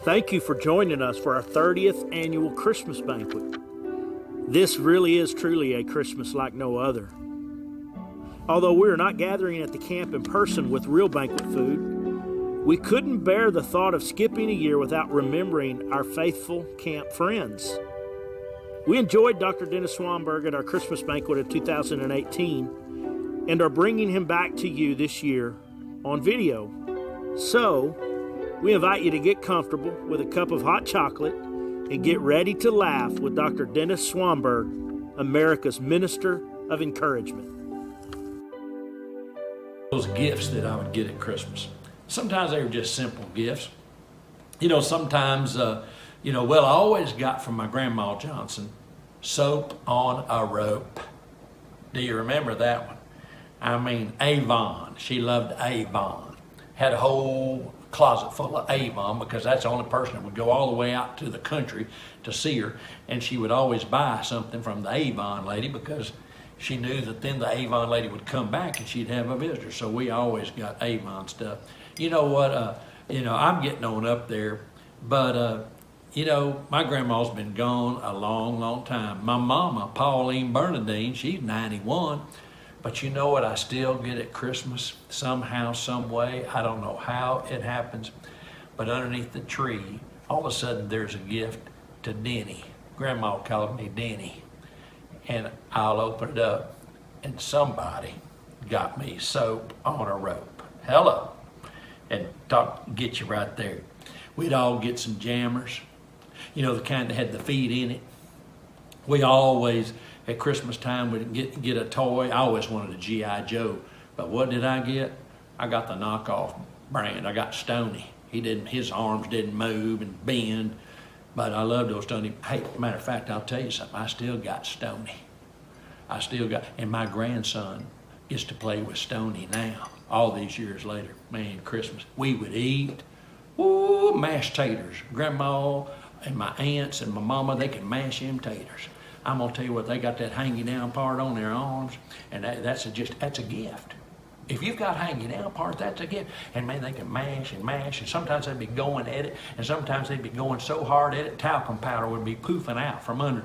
Thank you for joining us for our 30th annual Christmas banquet. This really is truly a Christmas like no other. Although we are not gathering at the camp in person with real banquet food, we couldn't bear the thought of skipping a year without remembering our faithful camp friends. We enjoyed Dr. Dennis Swanberg at our Christmas banquet of 2018 and are bringing him back to you this year on video. So, we invite you to get comfortable with a cup of hot chocolate and get ready to laugh with Dr. Dennis Swanberg, America's Minister of Encouragement. Those gifts that I would get at Christmas. Sometimes they were just simple gifts. Sometimes, I always got from my Grandma Johnson, soap on a rope. Do you remember that one? I mean, Avon. She loved Avon. Had a whole closet full of Avon because that's the only person that would go all the way out to the country to see her. And she would always buy something from the Avon lady because she knew that then the Avon lady would come back and she'd have a visitor. So we always got Avon stuff. You know what? I'm getting on up there, but my grandma's been gone a long, long time. My mama, Pauline Bernadine, she's 91. But you know what I still get at Christmas? Somehow, some way, I don't know how it happens, but underneath the tree, all of a sudden there's a gift to Denny. Grandma called me Denny. And I'll open it up, and somebody got me soap on a rope. Hello. And get you right there. We'd all get some jammers, the kind that had the feet in it. We always, at Christmas time, we'd get a toy. I always wanted a G.I. Joe. But what did I get? I got the knockoff brand. I got Stoney. His arms didn't move and bend. But I loved those Stoney. Hey, matter of fact, I'll tell you something. I still got Stoney. And my grandson gets to play with Stoney now, all these years later. Man, Christmas. We would eat, mashed taters. Grandma and my aunts and my mama, they can mash them taters. I'm gonna tell you what, they got that hanging down part on their arms, and that's a gift. If you've got hanging down part, that's a gift. And man, they can mash, and sometimes they'd be going at it, and sometimes they'd be going so hard at it, talcum powder would be poofing out from under,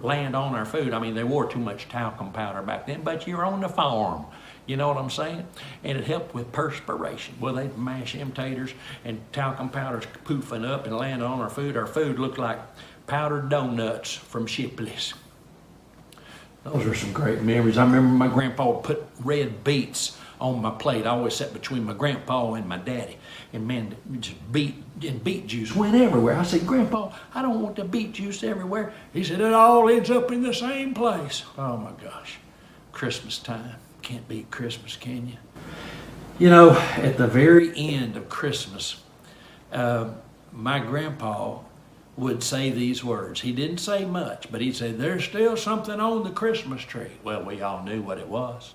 land on our food. I mean, they wore too much talcum powder back then, but you're on the farm. You know what I'm saying? And it helped with perspiration. Well, they'd mash them taters, and talcum powder's poofing up and landing on our food. Our food looked like powdered donuts from Shipley's. Those are some great memories. I remember my grandpa would put red beets on my plate. I always sat between my grandpa and my daddy. And man, just beet juice went everywhere. I said, Grandpa, I don't want the beet juice everywhere. He said, it all ends up in the same place. Oh my gosh, Christmas time. Can't beat Christmas, can you? At the very end of Christmas, my grandpa would say these words. He didn't say much, but he'd say, there's still something on the Christmas tree. Well, we all knew what it was.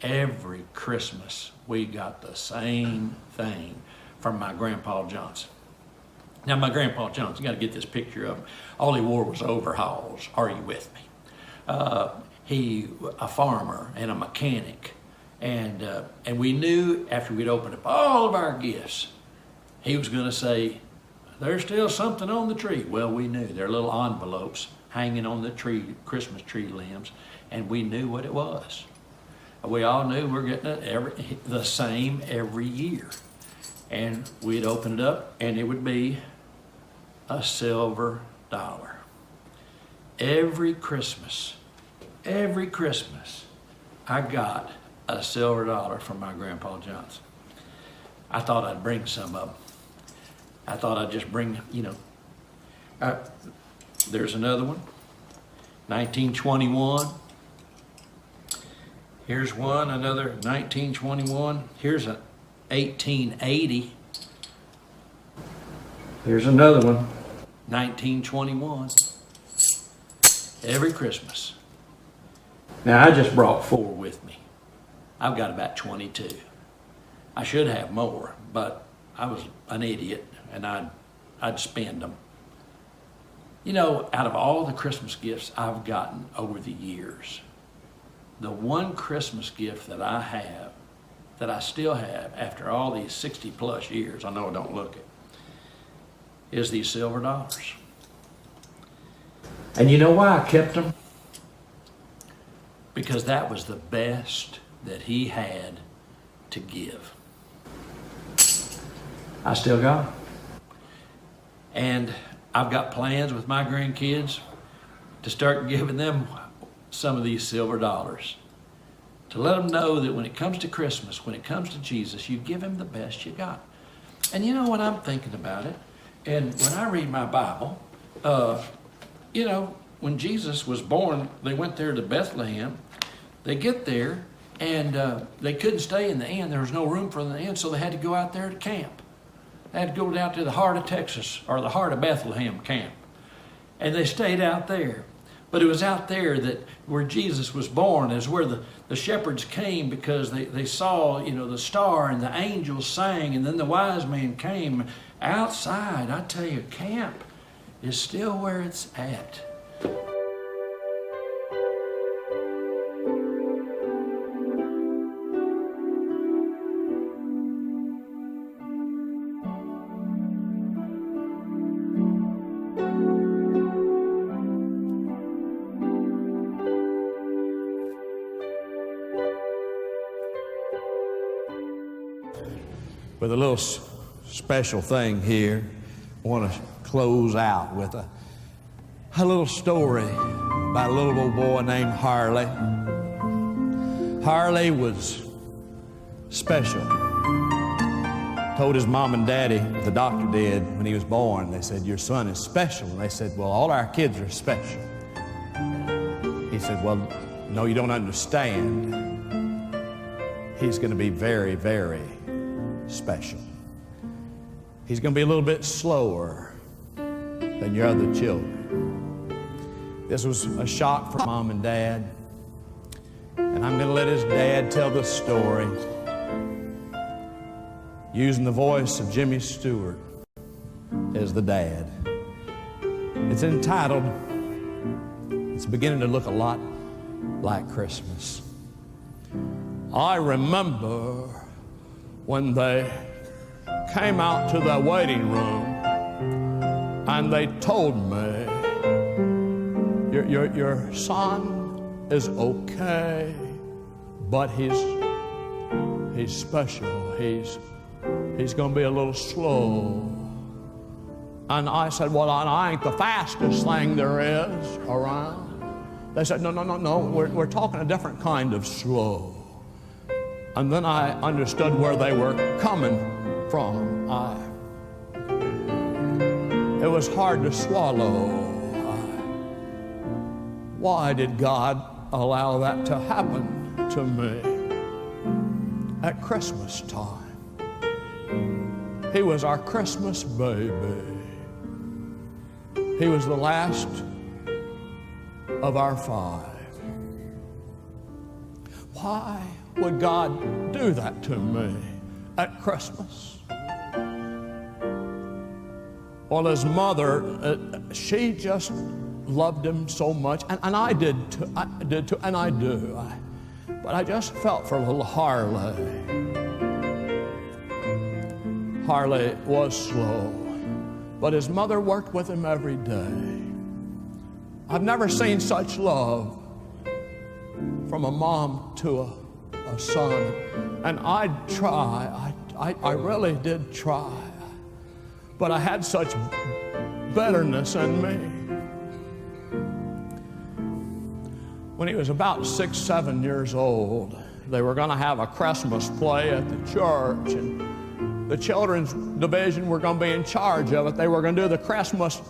Every Christmas, we got the same thing from my Grandpa Johnson. Now, my Grandpa Johnson, you got to get this picture of him. All he wore was overalls. Are you with me? He, a farmer and a mechanic. And we knew after we'd opened up all of our gifts, he was going to say, there's still something on the tree. Well, we knew. There are little envelopes hanging on the tree, Christmas tree limbs, and we knew what it was. We all knew we're getting it the same every year. And we'd open it up, and it would be a silver dollar. Every Christmas, I got a silver dollar from my Grandpa Johnson. I thought I'd bring some of them. I thought I'd just bring, there's another one, 1921. Here's one, another 1921. Here's a 1880. Here's another one, 1921. Every Christmas. Now, I just brought 4 with me. I've got about 22. I should have more, but I was an idiot. And I'd spend them. Out of all the Christmas gifts I've gotten over the years, the one Christmas gift that I have, that I still have after all these 60 plus years, I know I don't look it, is these silver dollars. And you know why I kept them? Because that was the best that he had to give. I still got them. And I've got plans with my grandkids to start giving them some of these silver dollars, to let them know that when it comes to Christmas, when it comes to Jesus, you give him the best you got. And you know what I'm thinking about it? And when I read my Bible, when Jesus was born, they went there to Bethlehem. They get there, and they couldn't stay in the inn. There was no room for them in the inn, so they had to go out there to camp. They had to go down to the heart of Texas, or the heart of Bethlehem camp. And they stayed out there. But it was out there that where Jesus was born, is where the shepherds came, because they saw, the star, and the angels sang, and then the wise men came. Outside, I tell you, camp is still where it's at. With a little special thing here, I want to close out with a little story about a little old boy named Harley. Harley was special. Told his mom and daddy, the doctor did, when he was born, they said, "Your son is special." And they said, "Well, all our kids are special." He said, "Well, no, you don't understand. He's going to be very, very special. He's going to be a little bit slower than your other children." This was a shock for Mom and Dad, and I'm going to let his dad tell the story using the voice of Jimmy Stewart as the dad. It's entitled, it's beginning to look a lot like Christmas. I remember when they came out to the waiting room and they told me, your son is okay, but he's special. He's going to be a little slow. And I said, "Well, I ain't the fastest thing there is around." They said, No, we're talking a different kind of slow. And then I understood where they were coming from. It was hard to swallow. Why did God allow that to happen to me at Christmas time? He was our Christmas baby. He was the last of our 5. Why would God do that to me at Christmas? Well, his mother, she just loved him so much, and I did too, and I do. But I just felt for little Harley. Harley was slow, but his mother worked with him every day. I've never seen such love from a mom to a son, and I'd try, I really did try, but I had such bitterness in me. When he was about 6, 7 years old, they were going to have a Christmas play at the church, and the children's division were going to be in charge of it. They were going to do the Christmas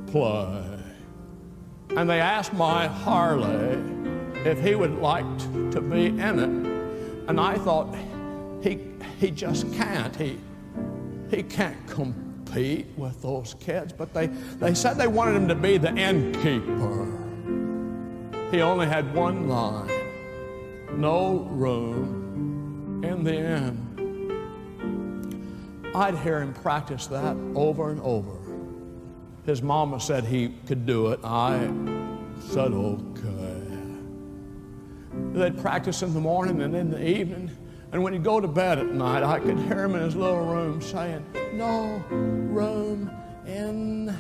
play. And they asked my Harley if he would like to be in it. And I thought, he just can't. He can't compete with those kids. But they said they wanted him to be the innkeeper. He only had one line: no room in the inn. I'd hear him practice that over and over. His mama said he could do it. I said, okay. They'd practice in the morning and in the evening, And when he'd go to bed at night, I could hear him in his little room saying, "No room in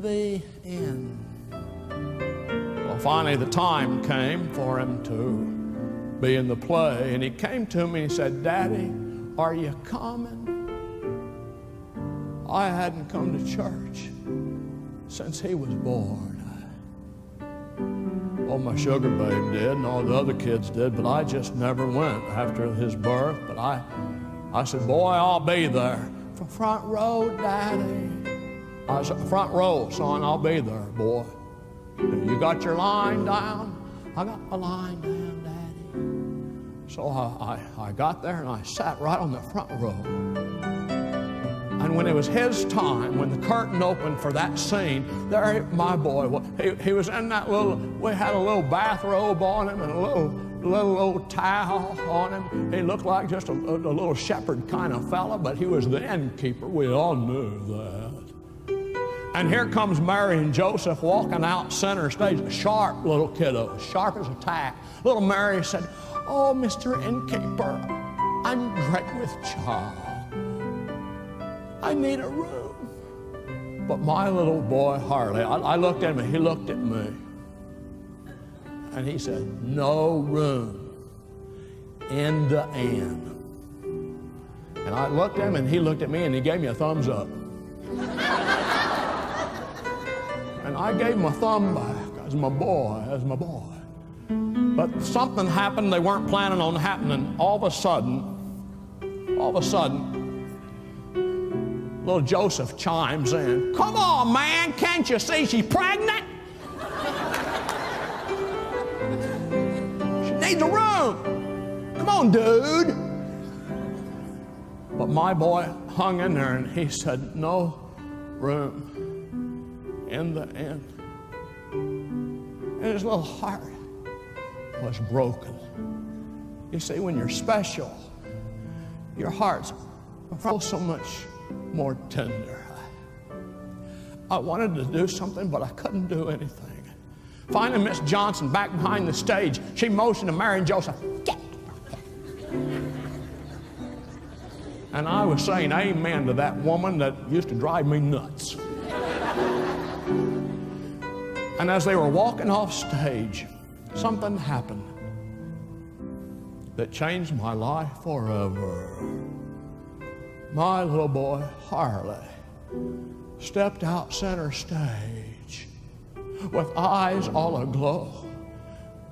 the inn." Well, finally the time came for him to be in the play, and he came to me and he said, "Daddy, are you coming?" I hadn't come to church since he was born. Oh, my sugar babe did, and all the other kids did, but I just never went after his birth. But I said, "Boy, I'll be there." "Front row, Daddy." I said, "Front row, son, I'll be there, boy." "You got your line down?" "I got my line down, Daddy." So I got there and I sat right on the front row. And when it was his time, when the curtain opened for that scene, there my boy, he was in that we had a little bathrobe on him and a little old towel on him. He looked like just a little shepherd kind of fella, but he was the innkeeper. We all knew that. And here comes Mary and Joseph walking out center stage, a sharp little kiddo, sharp as a tack. Little Mary said, "Oh, Mr. Innkeeper, I'm great with child. I need a room." But my little boy, Harley, I looked at him and he looked at me. And he said, "No room in the inn." And I looked at him and he looked at me and he gave me a thumbs up. And I gave him a thumb back as my boy. But something happened they weren't planning on happening. All of a sudden, little Joseph chimes in. "Come on, man, can't you see she's pregnant? She needs a room. Come on, dude." But my boy hung in there and he said, "No room in the inn." And his little heart was broken. You see, when you're special, your heart's so much more tender. I wanted to do something, but I couldn't do anything. Finally, Miss Johnson, back behind the stage, she motioned to Mary and Joseph, "Get." And I was saying amen to that woman that used to drive me nuts. And as they were walking off stage, something happened that changed my life forever. My little boy, Harley, stepped out center stage with eyes all aglow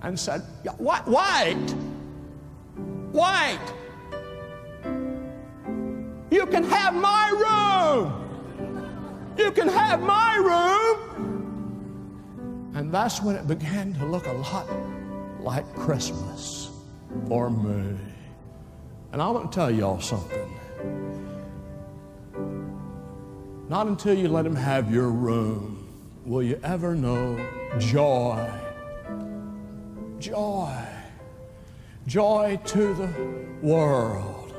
and said, Wait! You can have my room! You can have my room!" And that's when it began to look a lot like Christmas for me. And I want to tell y'all something. Not until you let him have your room will you ever know joy. Joy. Joy to the world.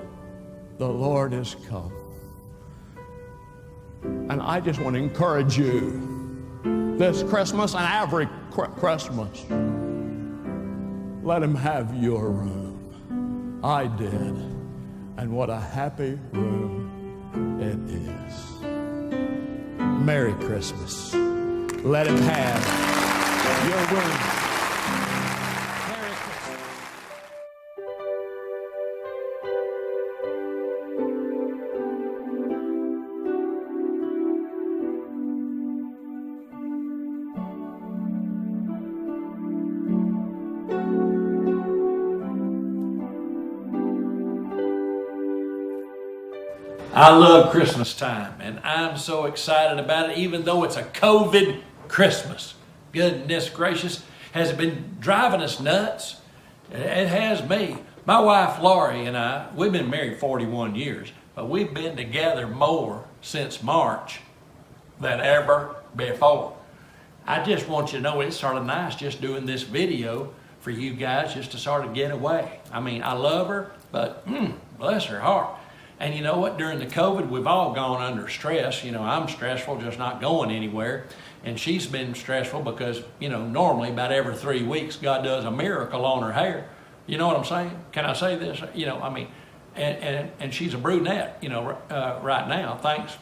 The Lord is come. And I just want to encourage you this Christmas and every Christmas. Let him have your room. I did. And what a happy room it is. Merry Christmas. Let him have your room. Merry Christmas. I love Christmas time, and I'm so excited about it, even though it's a COVID Christmas. Goodness gracious, has it been driving us nuts? It has me. My wife Laurie and I, we've been married 41 years, but we've been together more since March than ever before. I just want you to know it's sort of nice just doing this video for you guys just to sort of get away. I mean, I love her, but bless her heart. And you know what? During the COVID, we've all gone under stress. You know, I'm stressful just not going anywhere. And she's been stressful because, you know, normally about every 3 weeks, God does a miracle on her hair. You know what I'm saying? Can I say this? And she's a brunette, right now. Thanks,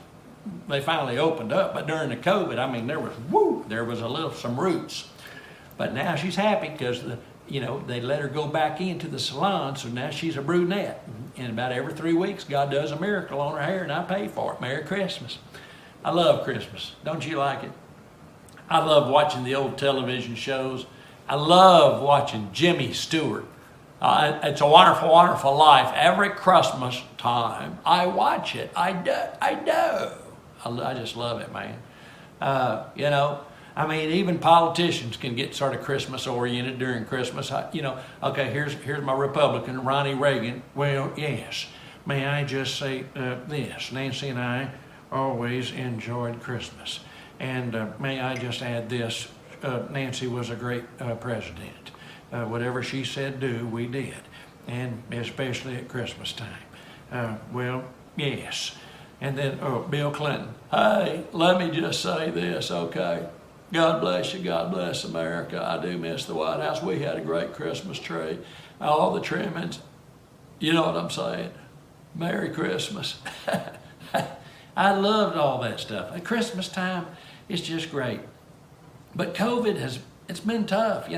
they finally opened up. But during the COVID, there was some roots. But now she's happy because they let her go back into the salon, so now she's a brunette. And about every 3 weeks, God does a miracle on her hair, and I pay for it. Merry Christmas. I love Christmas. Don't you like it? I love watching the old television shows. I love watching Jimmy Stewart. It's a wonderful, wonderful life. Every Christmas time, I watch it. I do. I just love it, man. Even politicians can get sort of Christmas oriented during Christmas. Okay, here's my Republican, Ronnie Reagan. Well, yes, may I just say this? Nancy and I always enjoyed Christmas. And may I just add this? Nancy was a great president. Whatever she said do, we did. And especially at Christmas time. Well, yes. And then, Bill Clinton. Hey, let me just say this, okay? God bless you. God bless America. I do miss the White House. We had a great Christmas tree. All the trimmings. You know what I'm saying? Merry Christmas. I loved all that stuff. At Christmas time, it's just great. But COVID it's been tough,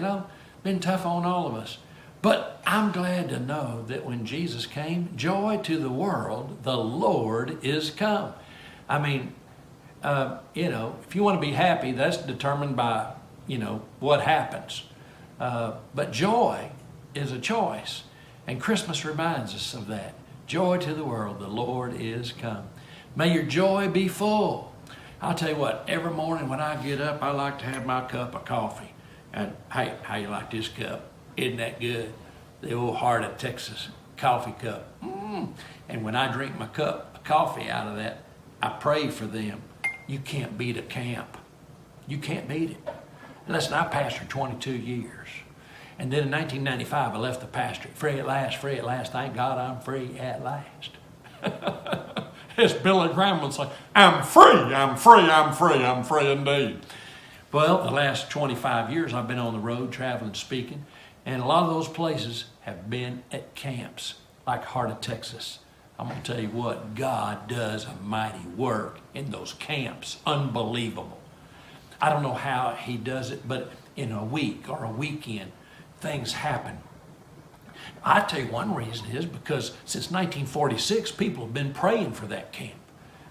been tough on all of us. But I'm glad to know that when Jesus came, joy to the world, the Lord is come. If you want to be happy, that's determined by, what happens. But joy is a choice. And Christmas reminds us of that. Joy to the world, the Lord is come. May your joy be full. I'll tell you what, every morning when I get up, I like to have my cup of coffee. And hey, how you like this cup? Isn't that good? The old Heart of Texas coffee cup. And when I drink my cup of coffee out of that, I pray for them. You can't beat a camp. You can't beat it. Listen, I pastored 22 years. And then in 1995, I left the pastorate. Free at last, free at last. Thank God I'm free at last. As Billy Graham would say, I'm free, I'm free, I'm free, I'm free indeed. Well, the last 25 years I've been on the road traveling, speaking, and a lot of those places have been at camps, like Heart of Texas. I'm going to tell you what, God does a mighty work in those camps. Unbelievable. I don't know how he does it, but in a week or a weekend, things happen. I tell you one reason is because since 1946, people have been praying for that camp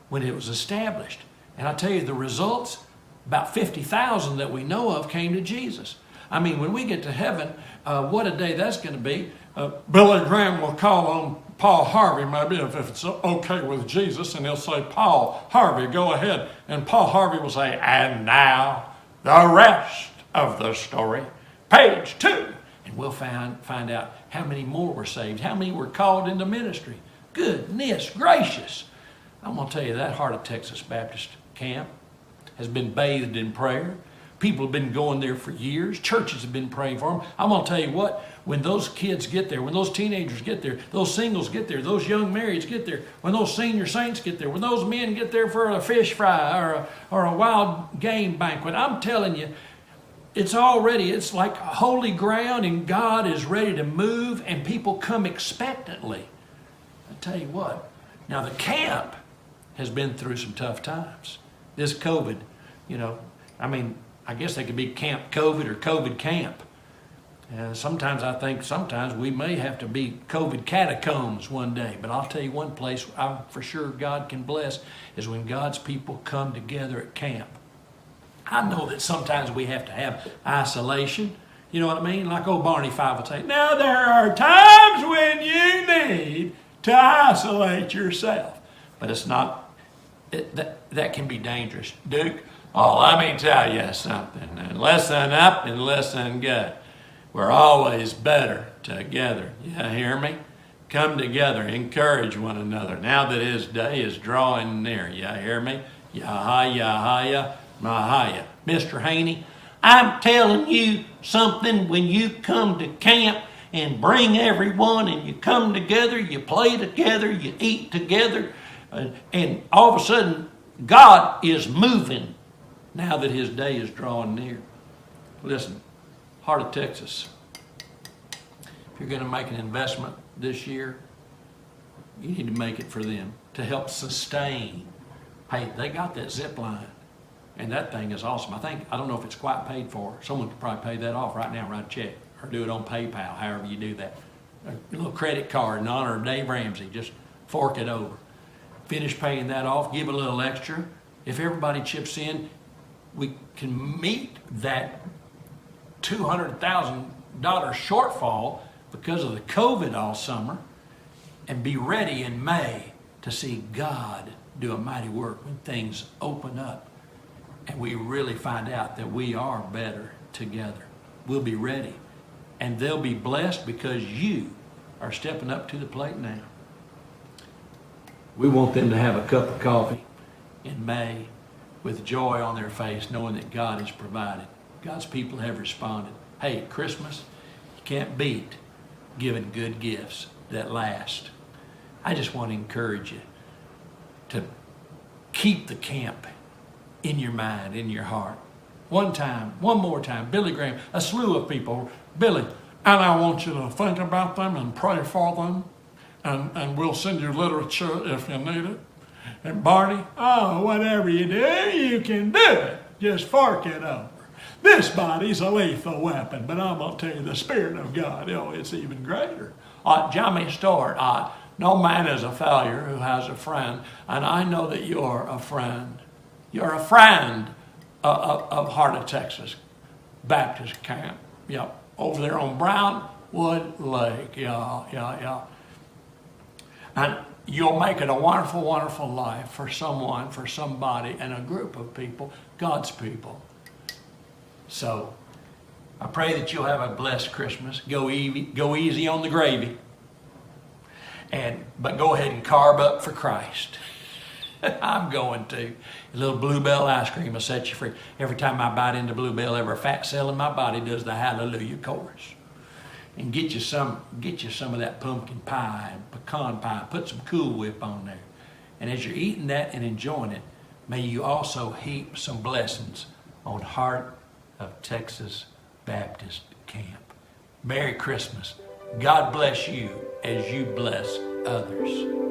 when it was established. And I tell you the results, about 50,000 that we know of came to Jesus. When we get to heaven, what a day that's going to be. Billy Graham will call on Paul Harvey, maybe, if it's okay with Jesus, and he'll say, Paul Harvey, go ahead. And Paul Harvey will say, and now the rest of the story, page 2. And we'll find out how many more were saved, how many were called into ministry. Goodness gracious. I'm going to tell you, that Heart of Texas Baptist camp has been bathed in prayer. People have been going there for years. Churches have been praying for them. I'm going to tell you what, when those kids get there, when those teenagers get there, those singles get there, those young marrieds get there, when those senior saints get there, when those men get there for a fish fry or a wild game banquet, I'm telling you, it's like holy ground, and God is ready to move, and people come expectantly. I tell you what, now the camp has been through some tough times. This COVID, I guess they could be Camp COVID or COVID Camp. Sometimes I think we may have to be COVID catacombs one day. But I'll tell you one place I'm for sure God can bless is when God's people come together at camp. I know that sometimes we have to have isolation. You know what I mean? Like old Barney Five would say, now there are times when you need to isolate yourself. But it's not, that can be dangerous. Duke, let me tell you something. And listen up and listen good. We're always better together. You hear me? Come together, encourage one another. Now that his day is drawing near. You hear me? Yahaya, Mahaya. Mr. Haney, I'm telling you something. When you come to camp and bring everyone and you come together, you play together, you eat together, and all of a sudden God is moving now that his day is drawing near. Listen, Heart of Texas. if you're going to make an investment this year, you need to make it for them to help sustain. Hey, they got that zip line, and that thing is awesome. I don't know if it's quite paid for. Someone could probably pay that off right now, write a check, or do it on PayPal, however you do that. A little credit card in honor of Dave Ramsey, just fork it over. Finish paying that off, give a little extra. If everybody chips in, we can meet that $200,000 shortfall because of the COVID all summer and be ready in May to see God do a mighty work when things open up and we really find out that we are better together. We'll be ready, and they'll be blessed because you are stepping up to the plate now. We want them to have a cup of coffee in May with joy on their face, knowing that God has provided. God's people have responded. Hey, Christmas, you can't beat giving good gifts that last. I just want to encourage you to keep the camp in your mind, in your heart. One more time, Billy Graham, a slew of people. Billy, and I want you to think about them and pray for them, and we'll send you literature if you need it. And Barney, whatever you do, you can do it. Just fork it over. This body's a lethal weapon, but I'm going to tell you, the Spirit of God, it's even greater. Johnny Stewart, no man is a failure who has a friend, and I know that you're a friend. You're a friend of Heart of Texas Baptist Camp. Yep, over there on Brownwood Lake. Yeah. And you'll make it a wonderful, wonderful life for someone, for somebody, and a group of people, God's people. So I pray that you'll have a blessed Christmas. Go easy on the gravy. But go ahead and carb up for Christ. I'm going to. A little Bluebell ice cream will set you free. Every time I bite into Bluebell, every fat cell in my body does the hallelujah chorus. And get you some of that pumpkin pie and pecan pie. Put some Cool Whip on there. And as you're eating that and enjoying it, may you also heap some blessings on Heart of Texas Baptist Camp. Merry Christmas. God bless you as you bless others.